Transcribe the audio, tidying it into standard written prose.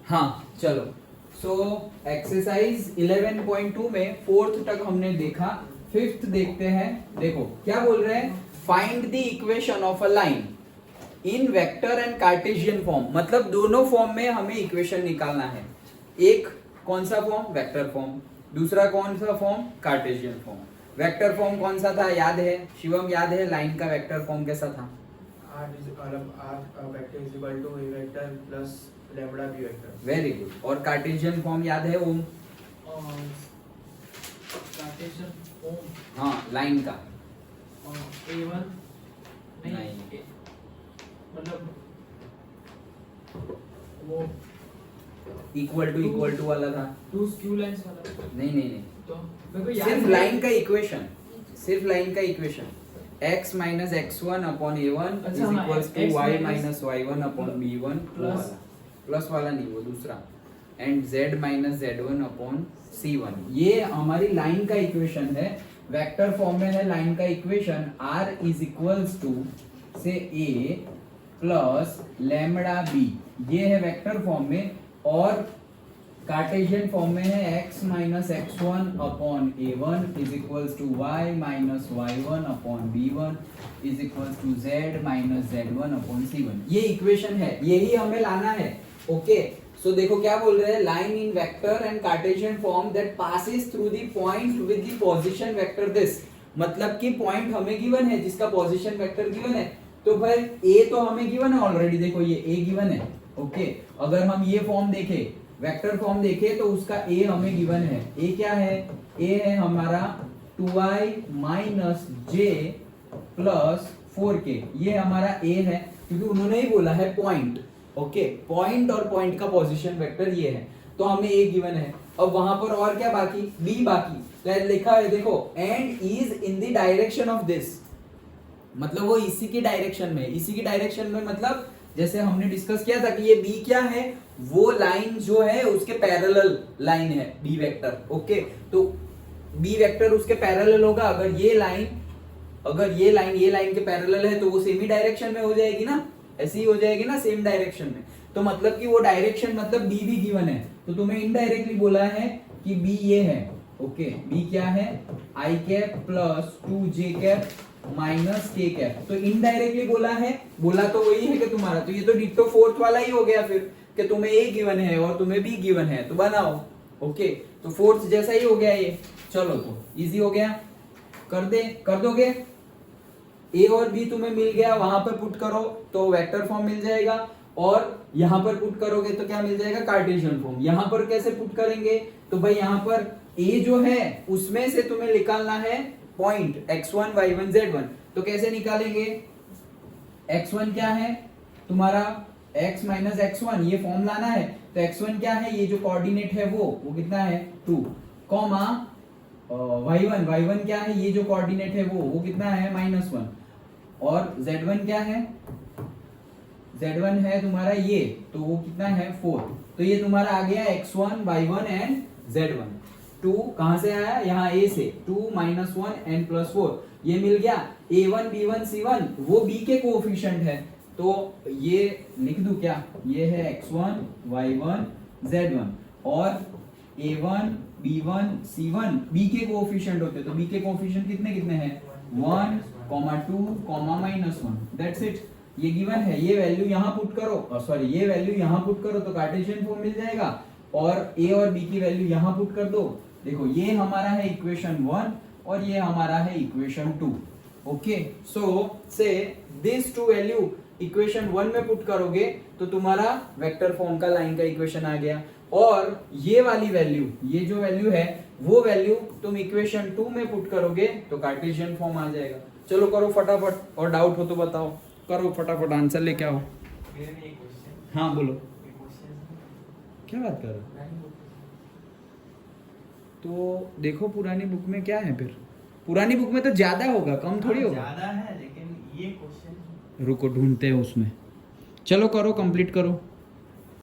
हाँ चलो, so exercise 11.2 में फोर्थ तक हमने देखा, फिफ्थ देखते हैं। देखो क्या बोल रहे हैं, find the equation of a line in vector and Cartesian form. मतलब दोनों फॉर्म में हमें इक्वेशन निकालना है। एक कौन सा फॉर्म, वेक्टर फॉर्म, दूसरा कौन सा form, Cartesian form. Vector form कौन सा था, याद है शिवम, याद है लाइन का वेक्टर फॉर्म कैसा था? Very good. और कार्टेशियन फॉर्म याद है ओम? कार्टेशियन फॉर्म, हाँ लाइन का A1 नहीं, मतलब वो इक्वल टू वाला था। टू स्क्यू लाइंस वाला। नहीं, तो मेरे को याद सिर्फ है। लाइन का इक्वेशन, सिर्फ लाइन का equation, x minus x1 upon a1 is अच्छा, हाँ, equals to x y minus minus y1 upon b1 plus plus वाला नहीं, वो दूसरा, and z minus z1 upon c1। ये हमारी लाइन का इक्वेशन है, वेक्टर फॉर्म में है लाइन का equation. r is equals to से a प्लस लैम्बडा b, ये है वेक्टर फॉर्म में। और कार्टेशियन फॉर्म में है x minus x1 upon a1 is equals to y minus y1 upon b1 is equals to z minus z1 upon c1। ये equation है, यही हमें लाना है। ओके सो देखो क्या बोल रहे हैं, line in vector and Cartesian form that passes through the point with the position vector this. मतलब कि पॉइंट हमें गिवन है जिसका पोजीशन वेक्टर गिवन है। तो भाई a तो हमें गिवन है ऑलरेडी, देखो ये a गिवन है। ओके अगर हम ये फॉर्म देखें, वेक्टर फॉर्म देखे, तो उसका a हमें गिवन है। a क्या है, a है हमारा 2i minus j plus 4k, ये हमारा a है, क्योंकि उन्होंने ही बोला है पॉइंट। ओके पॉइंट और पॉइंट का पोजीशन वेक्टर ये है, तो हमें a गिवन है। अब वहां पर और क्या बाकी, b बाकी, तो लिखा है देखो, and is in the direction of this, मतलब वो इसी की डायरेक्शन में, इसी की डायरेक्शन में, मतलब जैसे हमने डिस्कस किया था कि ये b क्या है, वो लाइन जो है उसके पैरेलल लाइन है b वेक्टर। ओके तो b वेक्टर उसके पैरेलल होगा। अगर ये लाइन के पैरेलल है तो वो सेम ही डायरेक्शन में हो जाएगी ना, ऐसी ही हो जाएगी ना, सेम डायरेक्शन में। तो मतलब कि वो डायरेक्शन मतलब b भी गिवन है, तो तुम्हें इनडायरेक्टली बोला है कि b ये है। ओके b क्या है, i cap plus 2j cap minus k cap. तो इनडायरेक्टली बोला है, बोला तो वही है कि तुम्हारा, तो ये तो डिट्टो फोर्थ वाला ही हो गया फिर, कि तुम्हें a गिवन है और तुम्हें b गिवन है, तो बनाओ। ओके तो फोर्थ जैसा ही हो गया ये। चलो तो इजी हो गया, कर दोगे। a और b तुम्हें मिल गया, वहां पर पुट करो तो वेक्टर फॉर्म मिल जाएगा, और यहां पर पुट करोगे तो क्या मिल जाएगा, कार्टेशियन फॉर्म। यहां पर कैसे पुट करेंगे, तो भाई यहां पर a जो है उसमें से तुम्हें निकालना है पॉइंट x1 y1 z1। तो कैसे निकालेंगे, x1 क्या है तुम्हारा, x माइनस x1, ये फॉर्म लाना है। तो x1 क्या है, ये जो कोऑर्डिनेट है वो कितना है 2, कॉमा y1 क्या है, ये जो कोऑर्डिनेट है वो कितना है -1, और z1 क्या है, z1 है तुम्हारा ये, तो वो कितना है 4। तो ये तुम्हारा आ गया x1 y1 एंड z1। 2 कहां से आया, यहाँ a से, 2 माइनस 1 एंड प्लस 4, ये मिल गया। a1 b1 c1 वो b के कोएफिशिएंट है, तो ये लिख दूं क्या, ये है x1 y1 z1, और a1 b1 c1 b के कोएफिशिएंट होते, तो b के कोएफिशिएंट कितने कितने हैं, 1, 2, -1, दैट्स इट। ये गिवन है, ये वैल्यू यहां पुट करो, सॉरी ये वैल्यू यहां पुट करो तो कार्टेशियन फॉर्म मिल जाएगा, और a और b की वैल्यू यहां पुट कर दो। देखो ये हमारा है इक्वेशन 1 और ये हमारा है इक्वेशन 2। ओके सो से दिस टू वैल्यू इक्वेशन 1 में पुट करोगे तो तुम्हारा वेक्टर फॉर्म का लाइन का इक्वेशन आ गया, और ये वाली वैल्यू, ये जो वैल्यू है वो वैल्यू तुम इक्वेशन 2 में पुट करोगे तो कार्टेशियन फॉर्म आ जाएगा। चलो करो फटाफट, और डाउट हो तो बताओ, करो फटाफट आंसर लेके आओ। हाँ बोलो, क्या बात कर रहे हो? तो देखो पुरानी बुक में क्या है, फिर पुरानी बुक में तो ज्यादा होगा, कम थोड़ी होगा। ज्यादा है लेकिन ये क्वेश्चन रुको ढूंढते हैं उसमें। चलो करो, कंप्लीट करो।